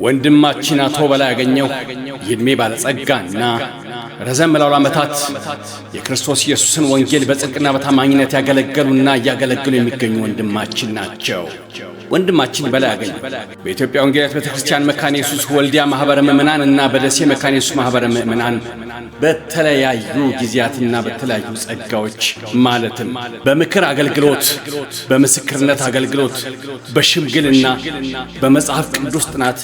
ወንድማችን አቶ በላይ ያገኘው የእድሜ ባለጸጋና ረዘም ላሉ ዓመታት የክርስቶስ ኢየሱስን ወንጌል በጽድቅና በታማኝነት ያገለገሉና እያገለገሉ የሚገኙ ወንድማችን ናቸው። ወንድማችን በላይ ያገኘው በኢትዮጵያ ወንጌላዊት ቤተክርስቲያን መካነ ኢየሱስ ወልዲያ ማህበረ ምእመናን እና በደሴ መካነ ኢየሱስ ማህበረ ምእመናን በተለያዩ ጊዜያትና በተለያዩ ጸጋዎች ማለትም በምክር አገልግሎት፣ በምስክርነት አገልግሎት፣ በሽምግልና፣ በመጽሐፍ ቅዱስ ጥናት፣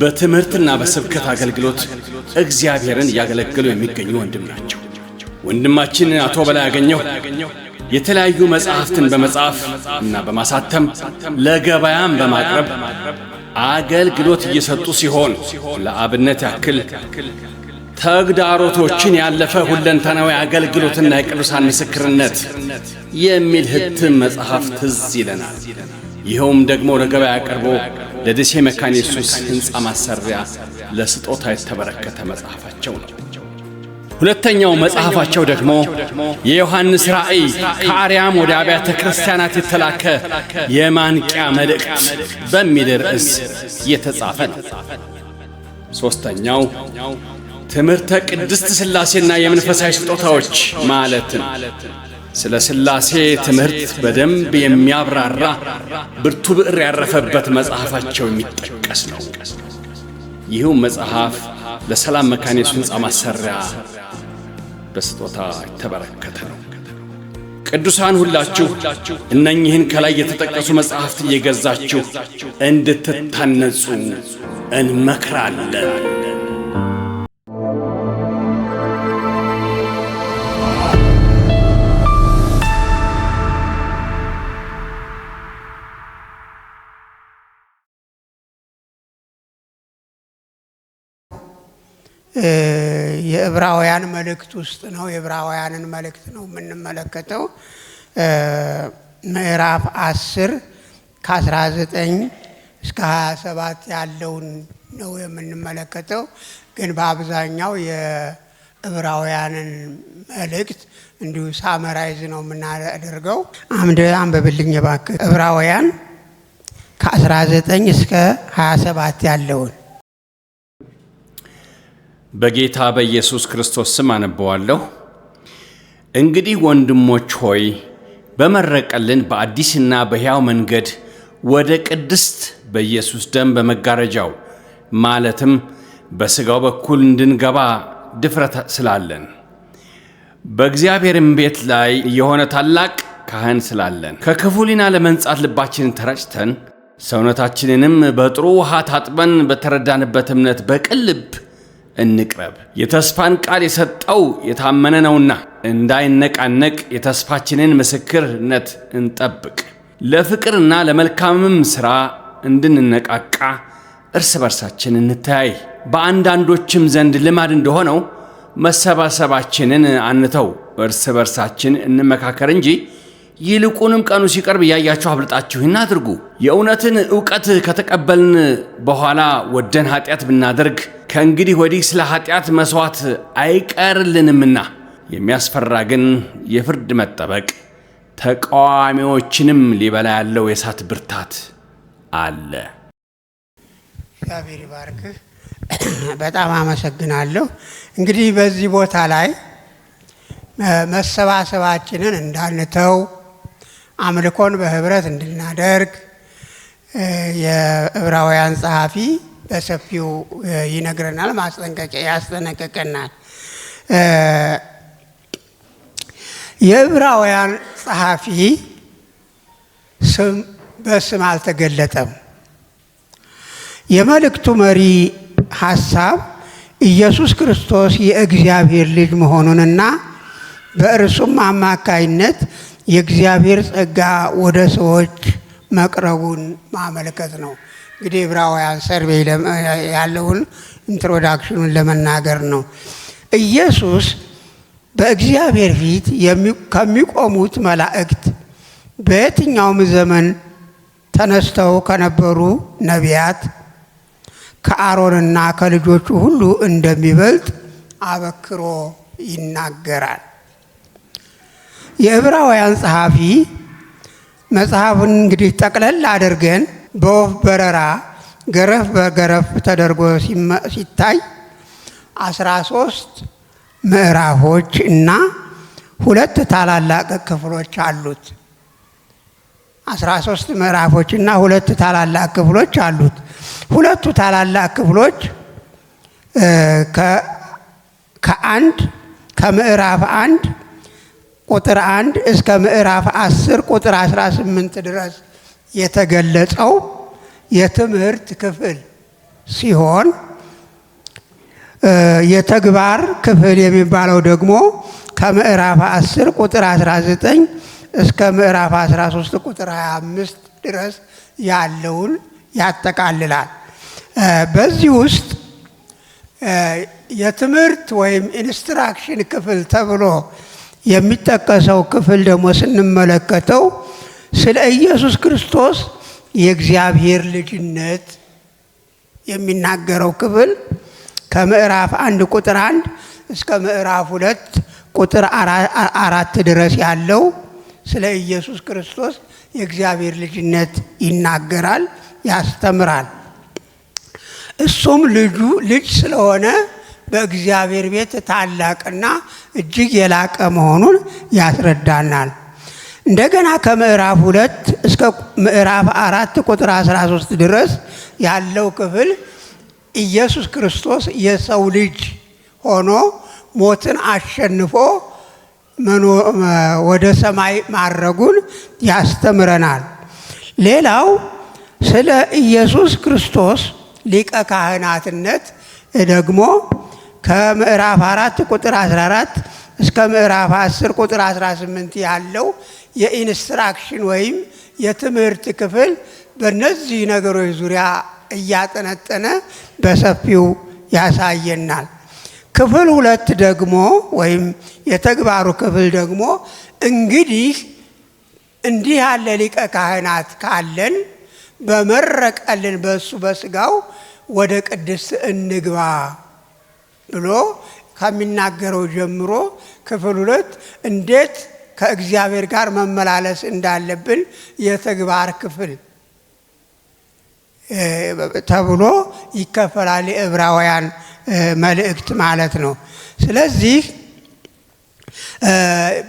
በትምህርትና በስብከት አገልግሎት እግዚአብሔርን ያገለግሉ የሚገኙ ወንድም ናቸው። ወንድማችን አቶ በላይ ያገኘው የተለያዩ መጽሐፍትን በመጻፍ እና በማሳተም ለገበያም በማቅረብ አገልግሎት እየሰጡ ሲሆን ለአብነት ያክል ተግዳሮቶችን ያለፈ ሁለንተናዊ አገልግሎትና የቅዱሳን ምስክርነት የሚል ህትም መጽሐፍ ትዝ ይለናል። ይኸውም ደግሞ ለገበያ ቀርቦ ለደሴ መካነ ኢየሱስ ሕንጻ ማሰሪያ ለስጦታ የተበረከተ መጽሐፋቸው ነው። ሁለተኛው መጽሐፋቸው ደግሞ የዮሐንስ ራእይ ከአርያም ወደ አብያተ ክርስቲያናት የተላከ የማንቂያ መልእክት በሚል ርዕስ የተጻፈ ነው። ሶስተኛው ትምህርተ ቅድስት ሥላሴና የመንፈሳዊ ስጦታዎች ማለትም ስለ ሥላሴ ትምህርት በደንብ የሚያብራራ ብርቱ ብዕር ያረፈበት መጽሐፋቸው የሚጠቀስ ነው። ይህም መጽሐፍ ለሰላም መካነ ኢየሱስ ሕንጻ ማሰሪያ በስጦታ የተበረከተ ነው። ቅዱሳን ሁላችሁ እነኚህን ከላይ የተጠቀሱ መጽሐፍት እየገዛችሁ እንድትታነጹ እንመክራለን። የዕብራውያን መልእክት ውስጥ ነው። የዕብራውያንን መልእክት ነው የምንመለከተው። ምዕራፍ 10 ከ19 እስከ 27 ያለውን ነው የምንመለከተው። ግን በአብዛኛው የዕብራውያንን መልእክት እንዲሁ ሳመራይዝ ነው የምናደርገው። አምደ አንብብልኝ እባክህ። ዕብራውያን ከ19 እስከ 27 ያለውን በጌታ በኢየሱስ ክርስቶስ ስም አነበዋለሁ። እንግዲህ ወንድሞች ሆይ በመረቀልን በአዲስና በሕያው መንገድ ወደ ቅድስት በኢየሱስ ደም በመጋረጃው ማለትም በሥጋው በኩል እንድንገባ ድፍረት ስላለን በእግዚአብሔርም ቤት ላይ የሆነ ታላቅ ካህን ስላለን ከክፉ ሕሊና ለመንጻት ልባችንን ተረጭተን ሰውነታችንንም በጥሩ ውሃ ታጥበን በተረዳንበት እምነት በቅን ልብ እንቅረብ። የተስፋን ቃል የሰጠው የታመነ ነውና እንዳይነቃነቅ የተስፋችንን ምስክርነት እንጠብቅ። ለፍቅርና ለመልካምም ሥራ እንድንነቃቃ እርስ በርሳችን እንተያይ። በአንዳንዶችም ዘንድ ልማድ እንደሆነው መሰባሰባችንን አንተው፣ እርስ በርሳችን እንመካከር እንጂ ይልቁንም ቀኑ ሲቀርብ እያያችሁ አብልጣችሁ እናድርጉ። የእውነትን ዕውቀት ከተቀበልን በኋላ ወደን ኃጢአት ብናደርግ ከእንግዲህ ወዲህ ስለ ኃጢአት መሥዋዕት አይቀርልንምና የሚያስፈራ ግን የፍርድ መጠበቅ ተቃዋሚዎችንም ሊበላ ያለው የእሳት ብርታት አለ። እግዚአብሔር ይባርክህ። በጣም አመሰግናለሁ። እንግዲህ በዚህ ቦታ ላይ መሰባሰባችንን እንዳንተው፣ አምልኮን በህብረት እንድናደርግ የዕብራውያን ጸሐፊ በሰፊው ይነግረናል፣ ማስጠንቀቂያ ያስጠነቅቀናል። የዕብራውያን ጸሐፊ ስም በስም አልተገለጠም። የመልእክቱ መሪ ሐሳብ ኢየሱስ ክርስቶስ የእግዚአብሔር ልጅ መሆኑንና በእርሱም አማካይነት የእግዚአብሔር ጸጋ ወደ ሰዎች መቅረቡን ማመልከት ነው። እንግዲህ ዕብራውያን ሰርቬይ ያለውን ኢንትሮዳክሽኑን ለመናገር ነው። ኢየሱስ በእግዚአብሔር ፊት ከሚቆሙት መላእክት በየትኛውም ዘመን ተነስተው ከነበሩ ነቢያት ከአሮንና ከልጆቹ ሁሉ እንደሚበልጥ አበክሮ ይናገራል። የዕብራውያን ጸሐፊ መጽሐፉን እንግዲህ ጠቅለል አድርገን በወፍ በረራ ገረፍ በገረፍ ተደርጎ ሲታይ 13 ምዕራፎች እና 2 ታላላቅ ክፍሎች አሉት። 13 ምዕራፎች እና 2 ታላላቅ ክፍሎች አሉት። 2 ታላላቅ ክፍሎች ከምዕራፍ 1 ቁጥር 1 እስከ ምዕራፍ 10 ቁጥር 18 ድረስ የተገለጸው የትምህርት ክፍል ሲሆን የተግባር ክፍል የሚባለው ደግሞ ከምዕራፍ 10 ቁጥር 19 እስከ ምዕራፍ 13 ቁጥር 25 ድረስ ያለውን ያጠቃልላል። በዚህ ውስጥ የትምህርት ወይም ኢንስትራክሽን ክፍል ተብሎ የሚጠቀሰው ክፍል ደግሞ ስንመለከተው ስለ ኢየሱስ ክርስቶስ የእግዚአብሔር ልጅነት የሚናገረው ክፍል ከምዕራፍ 1 ቁጥር 1 እስከ ምዕራፍ 2 ቁጥር 4 ድረስ ያለው ስለ ኢየሱስ ክርስቶስ የእግዚአብሔር ልጅነት ይናገራል፣ ያስተምራል። እሱም ልጅ ስለሆነ በእግዚአብሔር ቤት ታላቅና እጅግ የላቀ መሆኑን ያስረዳናል። እንደገና ከምዕራፍ 2 እስከ ምዕራፍ 4 ቁጥር 13 ድረስ ያለው ክፍል ኢየሱስ ክርስቶስ የሰው ልጅ ሆኖ ሞትን አሸንፎ ወደ ሰማይ ማረጉን ያስተምረናል። ሌላው ስለ ኢየሱስ ክርስቶስ ሊቀ ካህናትነት ደግሞ ከምዕራፍ 4 ቁጥር 14 እስከ ምዕራፍ 10 ቁጥር 18 ያለው የኢንስትራክሽን ወይም የትምህርት ክፍል በእነዚህ ነገሮች ዙሪያ እያጠነጠነ በሰፊው ያሳየናል። ክፍል 2 ደግሞ ወይም የተግባሩ ክፍል ደግሞ እንግዲህ እንዲህ ያለ ሊቀ ካህናት ካለን በመረቀልን በእሱ በስጋው ወደ ቅድስት እንግባ ብሎ ከሚናገረው ጀምሮ ክፍል 2 እንዴት ከእግዚአብሔር ጋር መመላለስ እንዳለብን የተግባር ክፍል ተብሎ ይከፈላል። የዕብራውያን መልእክት ማለት ነው። ስለዚህ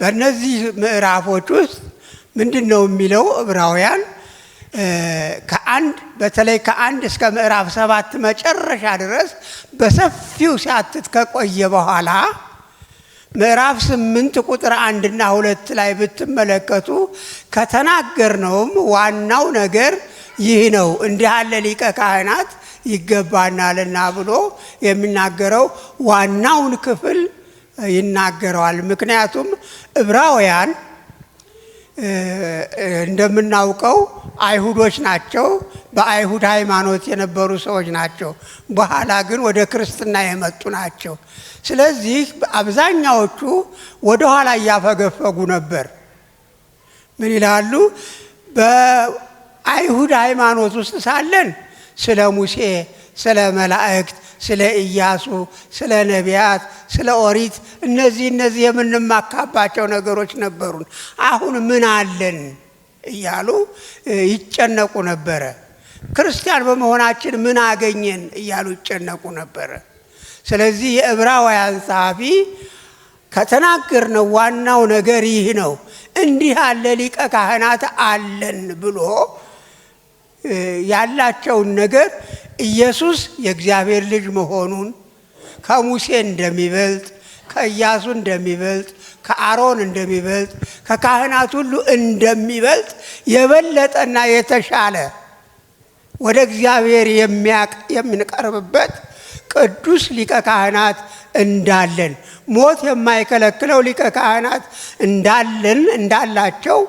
በእነዚህ ምዕራፎች ውስጥ ምንድነው የሚለው? ዕብራውያን በተለይ ከ1 እስከ ምዕራፍ 7 መጨረሻ ድረስ በሰፊው ሲያትት ከቆየ በኋላ ምዕራፍ 8 ቁጥር 1 እና 2 ላይ ብትመለከቱ ከተናገርነውም ዋናው ነገር ይህ ነው፣ እንዲህ ያለ ሊቀ ካህናት ይገባናልና ብሎ የሚናገረው ዋናውን ክፍል ይናገረዋል። ምክንያቱም ዕብራውያን እንደምናውቀው አይሁዶች ናቸው። በአይሁድ ሃይማኖት የነበሩ ሰዎች ናቸው። በኋላ ግን ወደ ክርስትና የመጡ ናቸው። ስለዚህ አብዛኛዎቹ ወደ ኋላ እያፈገፈጉ ነበር። ምን ይላሉ? በአይሁድ ሃይማኖት ውስጥ ሳለን ስለ ሙሴ፣ ስለ መላእክት፣ ስለ ኢያሱ፣ ስለ ነቢያት፣ ስለ ኦሪት እነዚህ የምንማካባቸው ነገሮች ነበሩን። አሁን ምን አለን እያሉ ይጨነቁ ነበረ። ክርስቲያን በመሆናችን ምን አገኘን እያሉ ይጨነቁ ነበረ። ስለዚህ የዕብራውያን ጸሐፊ ከተናገርነው ዋናው ነገር ይህ ነው፣ እንዲህ ያለ ሊቀ ካህናት አለን ብሎ ያላቸውን ነገር ኢየሱስ የእግዚአብሔር ልጅ መሆኑን ከሙሴ እንደሚበልጥ፣ ከኢያሱ እንደሚበልጥ፣ ከአሮን እንደሚበልጥ፣ ከካህናት ሁሉ እንደሚበልጥ የበለጠና የተሻለ ወደ እግዚአብሔር የምንቀርብበት ቅዱስ ሊቀ ካህናት እንዳለን፣ ሞት የማይከለክለው ሊቀ ካህናት እንዳላቸው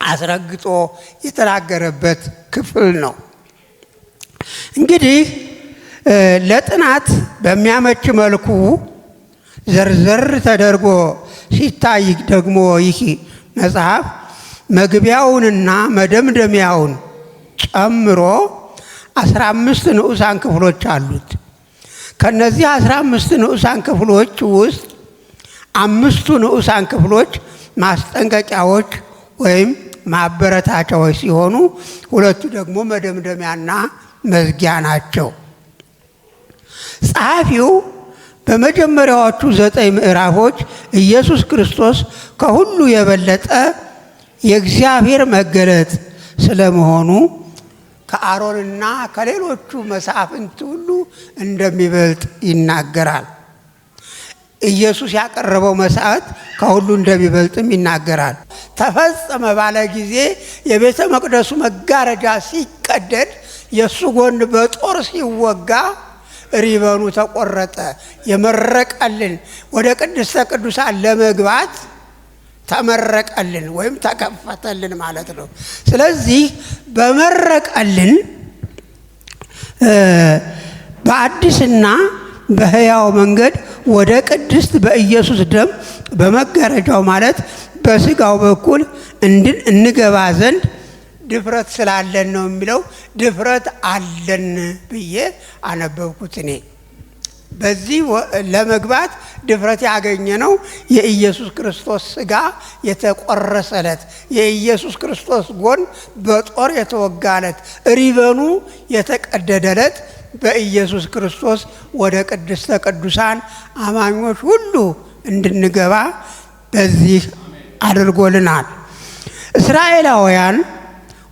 አስረግጦ የተናገረበት ክፍል ነው። እንግዲህ ለጥናት በሚያመች መልኩ ዘርዘር ተደርጎ ሲታይ ደግሞ ይህ መጽሐፍ መግቢያውንና መደምደሚያውን ጨምሮ 15 ንዑሳን ክፍሎች አሉት። ከነዚህ 15 ንዑሳን ክፍሎች ውስጥ 5ቱ ንዑሳን ክፍሎች ማስጠንቀቂያዎች ወይም ማበረታቻዎች ሲሆኑ 2ቱ ደግሞ መደምደሚያና መዝጊያ ናቸው። ጸሐፊው በመጀመሪያዎቹ 9 ምዕራፎች ኢየሱስ ክርስቶስ ከሁሉ የበለጠ የእግዚአብሔር መገለጥ ስለመሆኑ ከአሮንና ከሌሎቹ መሳፍንት ሁሉ እንደሚበልጥ ይናገራል። ኢየሱስ ያቀረበው መስዋዕት ከሁሉ እንደሚበልጥም ይናገራል። ተፈጸመ ባለ ጊዜ የቤተ መቅደሱ መጋረጃ ሲቀደድ የእሱ ጎን በጦር ሲወጋ ሪበኑ ተቆረጠ። የመረቀልን ወደ ቅድስተ ቅዱሳን ለመግባት ተመረቀልን ወይም ተከፈተልን ማለት ነው። ስለዚህ በመረቀልን በአዲስና በሕያው መንገድ ወደ ቅድስት በኢየሱስ ደም በመጋረጃው ማለት በስጋው በኩል እንገባ ዘንድ ድፍረት ስላለን ነው የሚለው። ድፍረት አለን ብዬ አነበብኩት እኔ። በዚህ ለመግባት ድፍረት ያገኘ ነው የኢየሱስ ክርስቶስ ስጋ የተቆረሰለት፣ የኢየሱስ ክርስቶስ ጎን በጦር የተወጋለት፣ ሪበኑ የተቀደደለት በኢየሱስ ክርስቶስ ወደ ቅድስተ ቅዱሳን አማኞች ሁሉ እንድንገባ በዚህ አድርጎልናል። እስራኤላውያን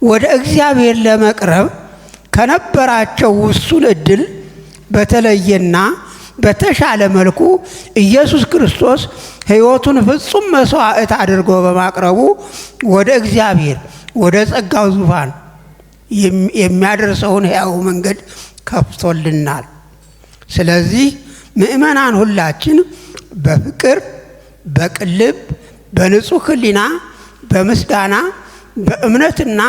ወደ እግዚአብሔር ለመቅረብ ከነበራቸው ውሱን እድል በተለየና በተሻለ መልኩ ኢየሱስ ክርስቶስ ሕይወቱን ፍጹም መስዋዕት አድርጎ በማቅረቡ ወደ እግዚአብሔር ወደ ጸጋው ዙፋን የሚያደርሰውን ሕያው መንገድ ከፍቶልናል። ስለዚህ ምእመናን ሁላችን በፍቅር በቅልብ በንጹህ ሕሊና በምስጋና በእምነትና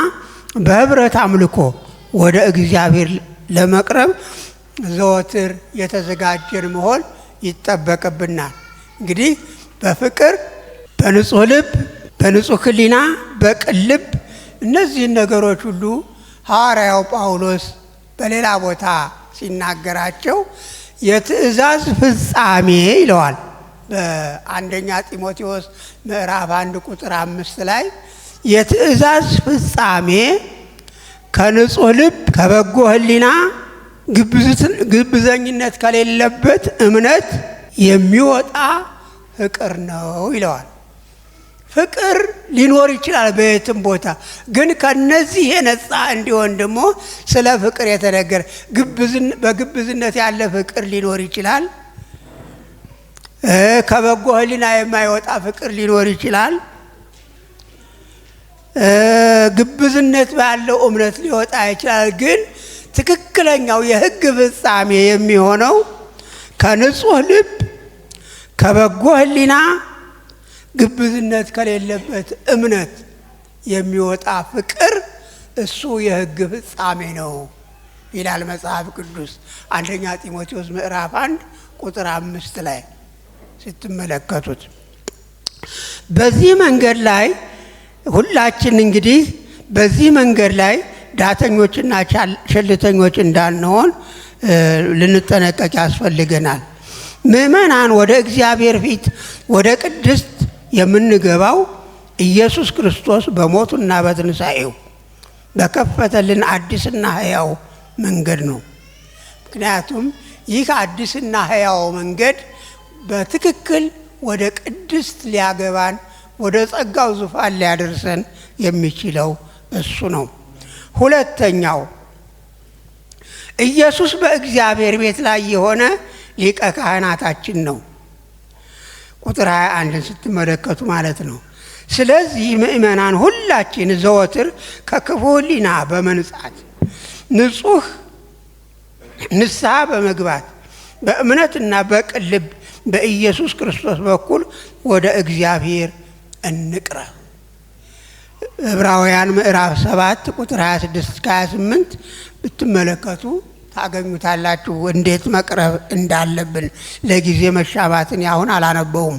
በህብረት አምልኮ ወደ እግዚአብሔር ለመቅረብ ዘወትር የተዘጋጀን መሆን ይጠበቅብናል። እንግዲህ በፍቅር በንጹህ ልብ በንጹህ ሕሊና በቅልብ እነዚህን ነገሮች ሁሉ ሐዋርያው ጳውሎስ በሌላ ቦታ ሲናገራቸው የትእዛዝ ፍጻሜ ይለዋል። በአንደኛ ጢሞቴዎስ ምዕራፍ 1 ቁጥር 5 ላይ የትእዛዝ ፍጻሜ ከንጹህ ልብ ከበጎ ሕሊና ግብዘኝነት ከሌለበት እምነት የሚወጣ ፍቅር ነው ይለዋል። ፍቅር ሊኖር ይችላል በየትም ቦታ፣ ግን ከነዚህ የነጻ እንዲሆን ደግሞ ስለ ፍቅር የተነገረ በግብዝነት ያለ ፍቅር ሊኖር ይችላል። ከበጎ ሕሊና የማይወጣ ፍቅር ሊኖር ይችላል። ግብዝነት ባለው እምነት ሊወጣ ይችላል። ግን ትክክለኛው የሕግ ፍጻሜ የሚሆነው ከንጹህ ልብ ከበጎ ሕሊና ግብዝነት ከሌለበት እምነት የሚወጣ ፍቅር እሱ የሕግ ፍጻሜ ነው ይላል መጽሐፍ ቅዱስ። አንደኛ ጢሞቴዎስ ምዕራፍ 1 ቁጥር 5 ላይ ስትመለከቱት በዚህ መንገድ ላይ ሁላችን እንግዲህ በዚህ መንገድ ላይ ዳተኞችና ቸልተኞች እንዳንሆን ልንጠነቀቅ ያስፈልገናል። ምእመናን ወደ እግዚአብሔር ፊት ወደ ቅድስት የምንገባው ኢየሱስ ክርስቶስ በሞቱና በትንሣኤው በከፈተልን አዲስና ሕያው መንገድ ነው። ምክንያቱም ይህ አዲስና ሕያው መንገድ በትክክል ወደ ቅድስት ሊያገባን ወደ ጸጋው ዙፋን ሊያደርሰን የሚችለው እሱ ነው። ሁለተኛው ኢየሱስ በእግዚአብሔር ቤት ላይ የሆነ ሊቀ ካህናታችን ነው። ቁጥር 21 ስትመለከቱ ማለት ነው። ስለዚህ ምእመናን ሁላችን ዘወትር ከክፉ ሕሊና በመንጻት ንጹህ ንስሐ በመግባት በእምነትና በቅልብ በኢየሱስ ክርስቶስ በኩል ወደ እግዚአብሔር እንቅረብ። ዕብራውያን ምዕራፍ 7 ቁጥር 26-28 ብትመለከቱ ታገኙታላችሁ እንዴት መቅረብ እንዳለብን። ለጊዜ መሻባትን ያሁን አላነበውም።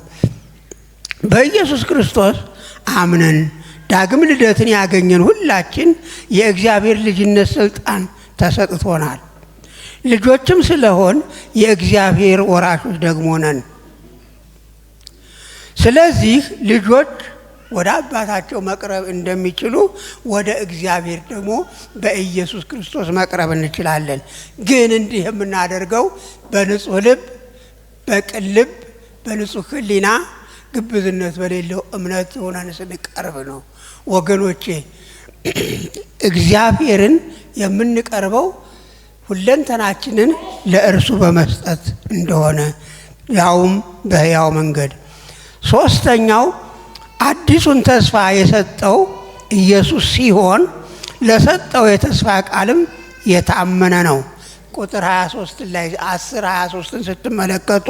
በኢየሱስ ክርስቶስ አምነን ዳግም ልደትን ያገኘን ሁላችን የእግዚአብሔር ልጅነት ስልጣን ተሰጥቶናል። ልጆችም ስለሆን የእግዚአብሔር ወራሾች ደግሞ ነን። ስለዚህ ልጆች ወደ አባታቸው መቅረብ እንደሚችሉ ወደ እግዚአብሔር ደግሞ በኢየሱስ ክርስቶስ መቅረብ እንችላለን። ግን እንዲህ የምናደርገው በንጹህ ልብ፣ በቅን ልብ፣ በንጹህ ሕሊና ግብዝነት በሌለው እምነት ሆነን ስንቀርብ ነው። ወገኖቼ እግዚአብሔርን የምንቀርበው ሁለንተናችንን ለእርሱ በመስጠት እንደሆነ ያውም በሕያው መንገድ። ሶስተኛው አዲሱን ተስፋ የሰጠው ኢየሱስ ሲሆን ለሰጠው የተስፋ ቃልም የታመነ ነው። ቁጥር 23 ላይ 10:23ን ስትመለከቱ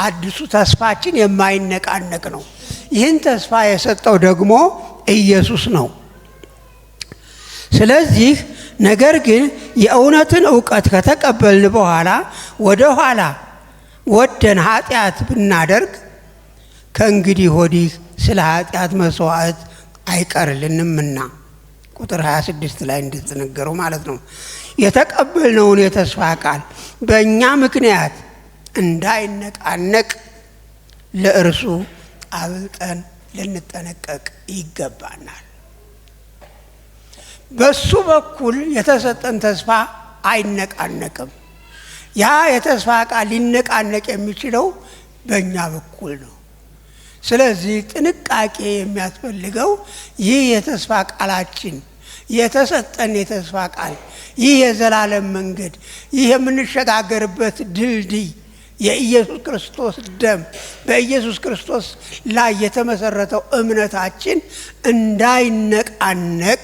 አዲሱ ተስፋችን የማይነቃነቅ ነው። ይህን ተስፋ የሰጠው ደግሞ ኢየሱስ ነው። ስለዚህ ነገር ግን የእውነትን ዕውቀት ከተቀበልን በኋላ ወደ ኋላ ወደን ኃጢአት ብናደርግ ከእንግዲህ ወዲህ ስለ ኃጢአት መስዋዕት አይቀርልንምና ቁጥር 26 ላይ እንደተነገረው ማለት ነው። የተቀበልነውን የተስፋ ቃል በእኛ ምክንያት እንዳይነቃነቅ ለእርሱ አብልጠን ልንጠነቀቅ ይገባናል። በሱ በኩል የተሰጠን ተስፋ አይነቃነቅም። ያ የተስፋ ቃል ሊነቃነቅ የሚችለው በእኛ በኩል ነው። ስለዚህ ጥንቃቄ የሚያስፈልገው ይህ የተስፋ ቃላችን የተሰጠን የተስፋ ቃል ይህ የዘላለም መንገድ ይህ የምንሸጋገርበት ድልድይ የኢየሱስ ክርስቶስ ደም በኢየሱስ ክርስቶስ ላይ የተመሰረተው እምነታችን እንዳይነቃነቅ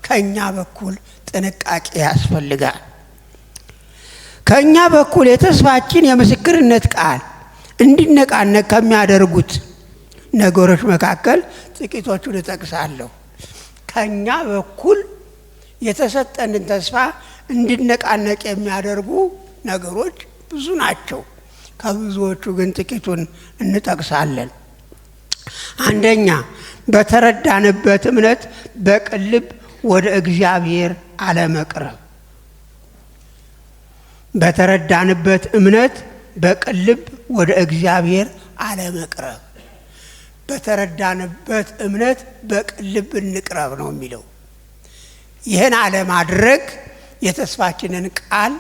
ከኛ በኩል ጥንቃቄ ያስፈልጋል። ከኛ በኩል የተስፋችን የምስክርነት ቃል እንዲነቃነቅ ከሚያደርጉት ነገሮች መካከል ጥቂቶቹን እጠቅሳለሁ። ከኛ በኩል የተሰጠንን ተስፋ እንዲነቃነቅ የሚያደርጉ ነገሮች ብዙ ናቸው። ከብዙዎቹ ግን ጥቂቱን እንጠቅሳለን። አንደኛ፣ በተረዳንበት እምነት በቅን ልብ ወደ እግዚአብሔር አለመቅረብ። በተረዳንበት እምነት በቅን ልብ ወደ እግዚአብሔር አለመቅረብ። በተረዳንበት እምነት በቅን ልብ እንቅረብ ነው የሚለው። ይህን አለማድረግ የተስፋችንን ቃል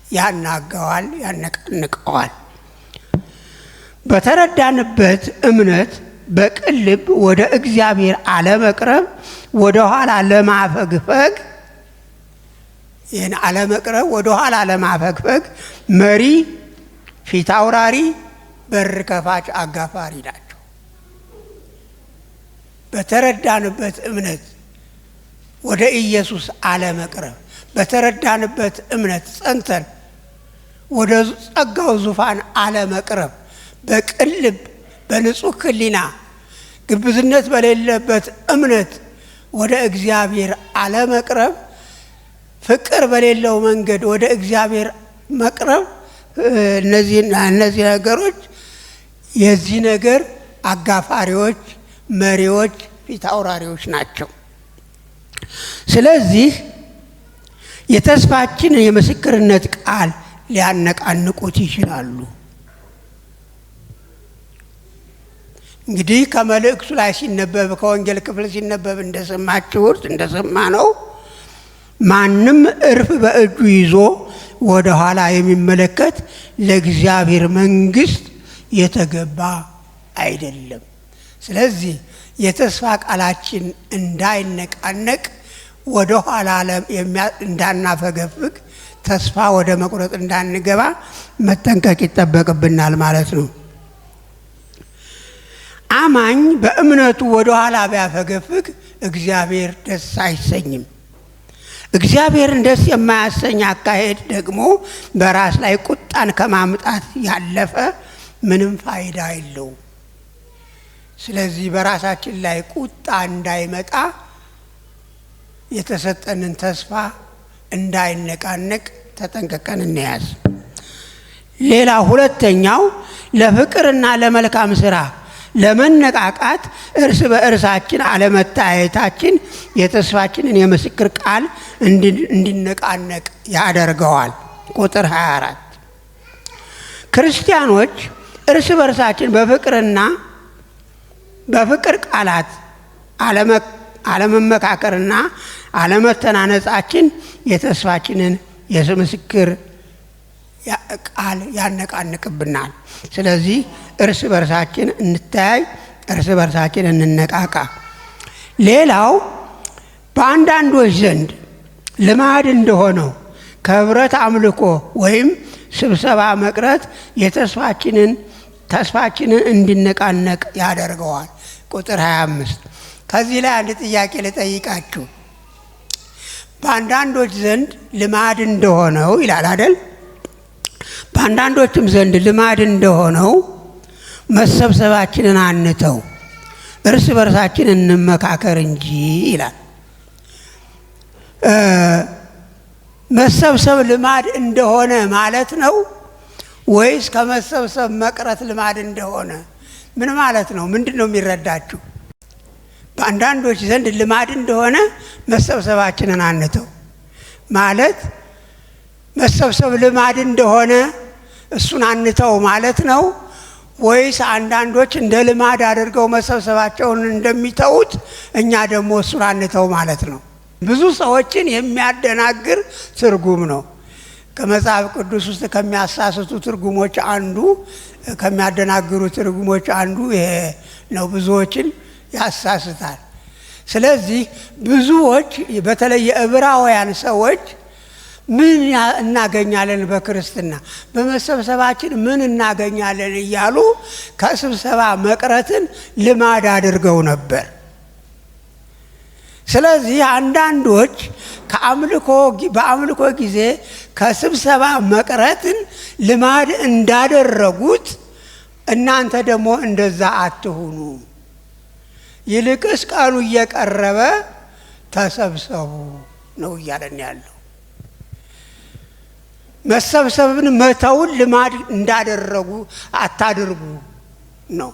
ያናጋዋል፣ ያነቃንቀዋል። በተረዳንበት እምነት በቅን ልብ ወደ እግዚአብሔር አለመቅረብ ወደ ኋላ ለማፈግፈግ፣ ይህን አለመቅረብ ወደ ኋላ ለማፈግፈግ መሪ፣ ፊት አውራሪ፣ በር ከፋች፣ አጋፋሪ ናቸው። በተረዳንበት እምነት ወደ ኢየሱስ አለመቅረብ፣ በተረዳንበት እምነት ጸንተን ወደ ጸጋው ዙፋን አለመቅረብ፣ በቅን ልብ በንጹህ ሕሊና ግብዝነት በሌለበት እምነት ወደ እግዚአብሔር አለመቅረብ፣ ፍቅር በሌለው መንገድ ወደ እግዚአብሔር መቅረብ፣ እነዚህ ነገሮች የዚህ ነገር አጋፋሪዎች፣ መሪዎች፣ ፊት አውራሪዎች ናቸው። ስለዚህ የተስፋችንን የምስክርነት ቃል ሊያነቃንቁት ይችላሉ። እንግዲህ ከመልእክቱ ላይ ሲነበብ ከወንጌል ክፍል ሲነበብ እንደሰማነው ማንም እርፍ በእጁ ይዞ ወደ ኋላ የሚመለከት ለእግዚአብሔር መንግሥት የተገባ አይደለም። ስለዚህ የተስፋ ቃላችን እንዳይነቃነቅ ወደ ኋላ እንዳናፈገፍግ ተስፋ ወደ መቁረጥ እንዳንገባ መጠንቀቅ ይጠበቅብናል ማለት ነው። አማኝ በእምነቱ ወደ ኋላ ቢያፈገፍግ እግዚአብሔር ደስ አይሰኝም። እግዚአብሔርን ደስ የማያሰኝ አካሄድ ደግሞ በራስ ላይ ቁጣን ከማምጣት ያለፈ ምንም ፋይዳ የለውም። ስለዚህ በራሳችን ላይ ቁጣ እንዳይመጣ የተሰጠንን ተስፋ እንዳይነቃነቅ ተጠንቀቀን እንያዝ። ሌላ ሁለተኛው ለፍቅርና ለመልካም ስራ ለመነቃቃት እርስ በእርሳችን አለመታየታችን የተስፋችንን የምስክር ቃል እንዲነቃነቅ ያደርገዋል። ቁጥር 24 ክርስቲያኖች እርስ በእርሳችን በፍቅርና በፍቅር ቃላት አለመመካከርና አለመተናነጻችን የተስፋችንን የምስክር ቃል ያነቃንቅብናል። ስለዚህ እርስ በርሳችን እንተያይ፣ እርስ በርሳችን እንነቃቃ። ሌላው በአንዳንዶች ዘንድ ልማድ እንደሆነው ከህብረት አምልኮ ወይም ስብሰባ መቅረት ተስፋችንን እንዲነቃነቅ ያደርገዋል። ቁጥር 25 ከዚህ ላይ አንድ ጥያቄ ልጠይቃችሁ። በአንዳንዶች ዘንድ ልማድ እንደሆነው ይላል አይደል? በአንዳንዶችም ዘንድ ልማድ እንደሆነው መሰብሰባችንን አንተው፣ እርስ በርሳችን እንመካከር እንጂ ይላል። መሰብሰብ ልማድ እንደሆነ ማለት ነው ወይስ ከመሰብሰብ መቅረት ልማድ እንደሆነ? ምን ማለት ነው? ምንድን ነው የሚረዳችሁ? በአንዳንዶች ዘንድ ልማድ እንደሆነ መሰብሰባችንን አንተው ማለት መሰብሰብ ልማድ እንደሆነ እሱን አንተው ማለት ነው ወይስ አንዳንዶች እንደ ልማድ አድርገው መሰብሰባቸውን እንደሚተውት እኛ ደግሞ እሱን አንተው ማለት ነው? ብዙ ሰዎችን የሚያደናግር ትርጉም ነው። ከመጽሐፍ ቅዱስ ውስጥ ከሚያሳስቱ ትርጉሞች አንዱ፣ ከሚያደናግሩ ትርጉሞች አንዱ ይሄ ነው። ብዙዎችን ያሳስታል። ስለዚህ ብዙዎች በተለይ የዕብራውያን ሰዎች ምን እናገኛለን በክርስትና በመሰብሰባችን ምን እናገኛለን እያሉ ከስብሰባ መቅረትን ልማድ አድርገው ነበር። ስለዚህ አንዳንዶች በአምልኮ ጊዜ ከስብሰባ መቅረትን ልማድ እንዳደረጉት እናንተ ደግሞ እንደዛ አትሁኑ፣ ይልቅስ ቀኑ እየቀረበ ተሰብሰቡ ነው እያለን ያለው። መሰብሰብን መተውን ልማድ እንዳደረጉ አታድርጉ ነው።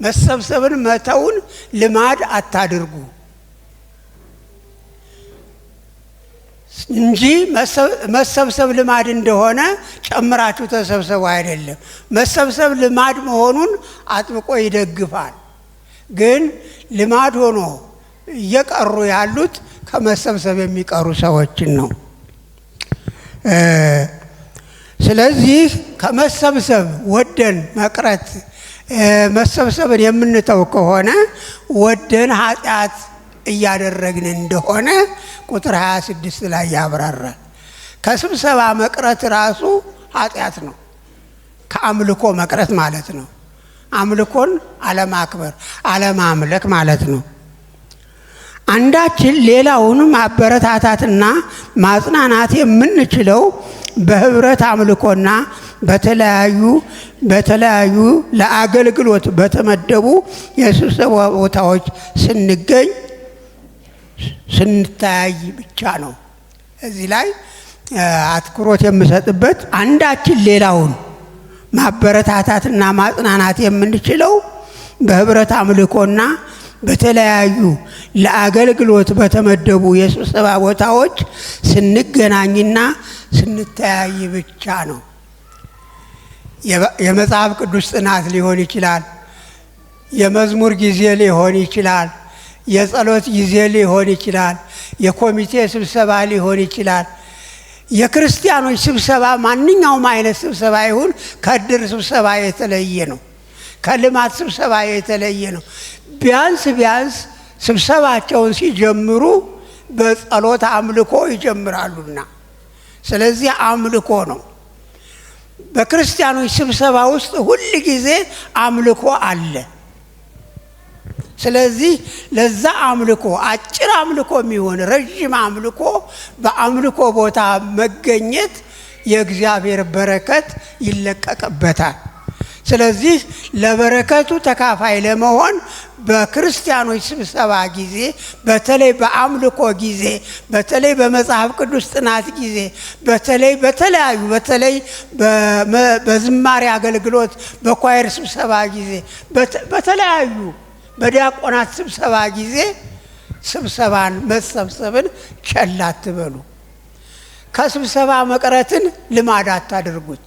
መሰብሰብን መተውን ልማድ አታድርጉ እንጂ መሰብሰብ ልማድ እንደሆነ ጨምራችሁ ተሰብሰቡ አይደለም። መሰብሰብ ልማድ መሆኑን አጥብቆ ይደግፋል። ግን ልማድ ሆኖ እየቀሩ ያሉት ከመሰብሰብ የሚቀሩ ሰዎችን ነው። ስለዚህ ከመሰብሰብ ወደን መቅረት መሰብሰብን የምንተው ከሆነ ወደን ኃጢአት እያደረግን እንደሆነ ቁጥር 26 ላይ ያብራራል። ከስብሰባ መቅረት ራሱ ኃጢአት ነው። ከአምልኮ መቅረት ማለት ነው። አምልኮን አለማክበር፣ አለማምለክ ማለት ነው። አንዳችን ሌላውን ማበረታታትና ማጽናናት የምንችለው በህብረት አምልኮና በተለያዩ ለአገልግሎት በተመደቡ የስብሰባ ቦታዎች ስንተያይ ብቻ ነው። እዚህ ላይ አትኩሮት የምሰጥበት አንዳችን ሌላውን ማበረታታትና ማጽናናት የምንችለው በህብረት አምልኮና በተለያዩ ለአገልግሎት በተመደቡ የስብሰባ ቦታዎች ስንገናኝና ስንተያይ ብቻ ነው። የመጽሐፍ ቅዱስ ጥናት ሊሆን ይችላል፣ የመዝሙር ጊዜ ሊሆን ይችላል፣ የጸሎት ጊዜ ሊሆን ይችላል፣ የኮሚቴ ስብሰባ ሊሆን ይችላል። የክርስቲያኖች ስብሰባ ማንኛውም አይነት ስብሰባ ይሁን ከእድር ስብሰባ የተለየ ነው። ከልማት ስብሰባ የተለየ ነው። ቢያንስ ስብሰባቸውን ሲጀምሩ በጸሎት አምልኮ ይጀምራሉና፣ ስለዚህ አምልኮ ነው። በክርስቲያኖች ስብሰባ ውስጥ ሁል ጊዜ አምልኮ አለ። ስለዚህ ለዛ አምልኮ አጭር አምልኮ የሚሆን ረጅም አምልኮ በአምልኮ ቦታ መገኘት የእግዚአብሔር በረከት ይለቀቅበታል። ስለዚህ ለበረከቱ ተካፋይ ለመሆን በክርስቲያኖች ስብሰባ ጊዜ፣ በተለይ በአምልኮ ጊዜ፣ በተለይ በመጽሐፍ ቅዱስ ጥናት ጊዜ፣ በተለይ በዝማሬ አገልግሎት በኳየር ስብሰባ ጊዜ፣ በተለያዩ በዲያቆናት ስብሰባ ጊዜ መሰብሰብን ቸል አትበሉ። ከስብሰባ መቅረትን ልማድ አታድርጉት።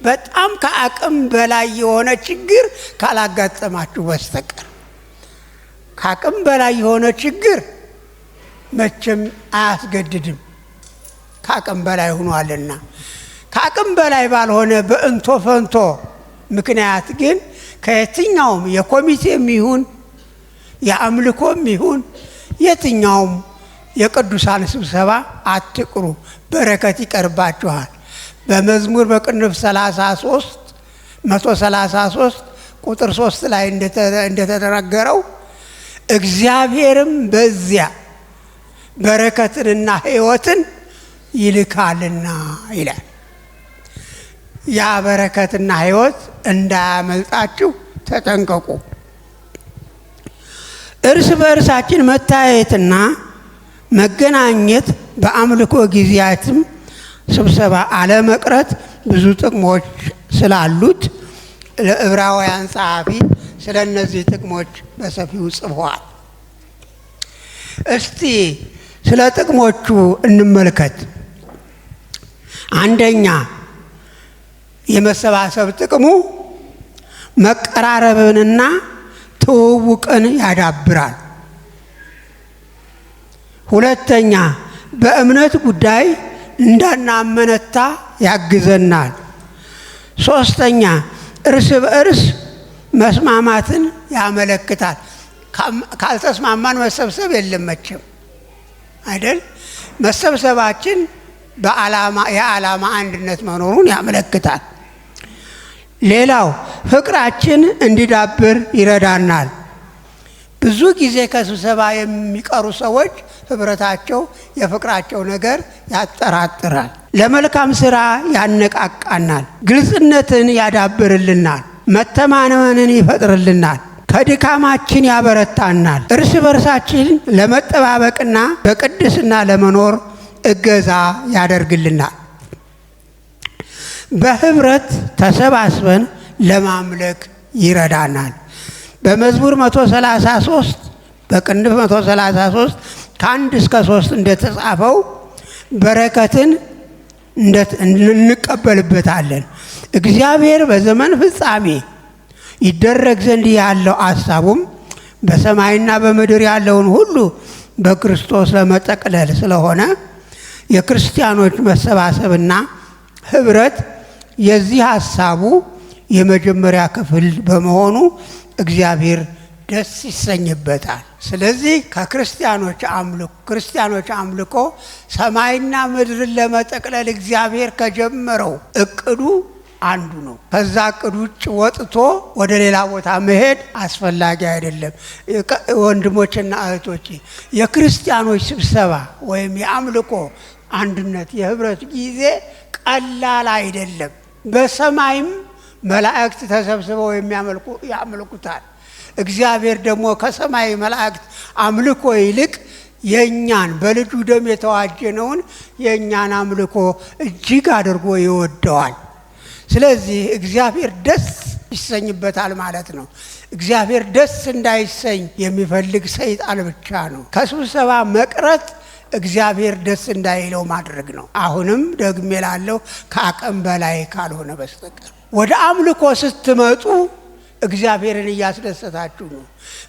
በጣም ከአቅም በላይ የሆነ ችግር ካላጋጠማችሁ በስተቀር ከአቅም በላይ የሆነ ችግር መቼም አያስገድድም፣ ከአቅም በላይ ሆኗልና። ከአቅም በላይ ባልሆነ በእንቶ ፈንቶ ምክንያት ግን ከየትኛውም የኮሚቴም ይሁን የአምልኮም ይሁን የትኛውም የቅዱሳን ስብሰባ አትቅሩ፣ በረከት ይቀርባችኋል። በመዝሙር በቅንፍ 133 ቁጥር 3 ላይ እንደተነገረው እግዚአብሔርም በዚያ በረከትንና ሕይወትን ይልካልና ይላል። ያ በረከትና ሕይወት እንዳያመልጣችሁ ተጠንቀቁ። እርስ በእርሳችን መታየትና መገናኘት በአምልኮ ጊዜያትም ስብሰባ አለመቅረት ብዙ ጥቅሞች ስላሉት ለዕብራውያን ጸሐፊ ስለ እነዚህ ጥቅሞች በሰፊው ጽፏል። እስቲ ስለ ጥቅሞቹ እንመልከት። አንደኛ የመሰባሰብ ጥቅሙ መቀራረብንና ትውውቅን ያዳብራል። ሁለተኛ በእምነት ጉዳይ እንዳናመነታ ያግዘናል። ሶስተኛ እርስ በእርስ መስማማትን ያመለክታል። ካልተስማማን መሰብሰብ የለም መቼም አይደል? መሰብሰባችን የዓላማ አንድነት መኖሩን ያመለክታል። ሌላው ፍቅራችን እንዲዳብር ይረዳናል። ብዙ ጊዜ ከስብሰባ የሚቀሩ ሰዎች ህብረታቸው የፍቅራቸው ነገር ያጠራጥራል። ለመልካም ስራ ያነቃቃናል። ግልጽነትን ያዳብርልናል። መተማመንን ይፈጥርልናል። ከድካማችን ያበረታናል። እርስ በርሳችን ለመጠባበቅና በቅድስና ለመኖር እገዛ ያደርግልናል። በህብረት ተሰባስበን ለማምለክ ይረዳናል። በመዝሙር 133 በቅንፍ 133 ከ1 እስከ 3 እንደተጻፈው በረከትን እንቀበልበታለን። እግዚአብሔር በዘመን ፍጻሜ ይደረግ ዘንድ ያለው ሐሳቡም በሰማይና በምድር ያለውን ሁሉ በክርስቶስ ለመጠቅለል ስለሆነ የክርስቲያኖች መሰባሰብና ህብረት የዚህ ሐሳቡ የመጀመሪያ ክፍል በመሆኑ እግዚአብሔር ደስ ይሰኝበታል። ስለዚህ ክርስቲያኖች አምልኮ ሰማይና ምድርን ለመጠቅለል እግዚአብሔር ከጀመረው እቅዱ አንዱ ነው። ከዛ እቅድ ውጭ ወጥቶ ወደ ሌላ ቦታ መሄድ አስፈላጊ አይደለም። ወንድሞችና እህቶች፣ የክርስቲያኖች ስብሰባ ወይም የአምልኮ አንድነት የህብረት ጊዜ ቀላል አይደለም። በሰማይም መላእክት ተሰብስበው ያመልኩታል። እግዚአብሔር ደግሞ ከሰማይ መላእክት አምልኮ ይልቅ የኛን በልጁ ደም የተዋጀነውን የኛን አምልኮ እጅግ አድርጎ ይወደዋል። ስለዚህ እግዚአብሔር ደስ ይሰኝበታል ማለት ነው። እግዚአብሔር ደስ እንዳይሰኝ የሚፈልግ ሰይጣን ብቻ ነው። ከስብሰባ መቅረት እግዚአብሔር ደስ እንዳይለው ማድረግ ነው። አሁንም ደግሜ እላለሁ፣ ከአቅም በላይ ካልሆነ በስተቀር ወደ አምልኮ ስትመጡ እግዚአብሔርን እያስደሰታችሁ ነው።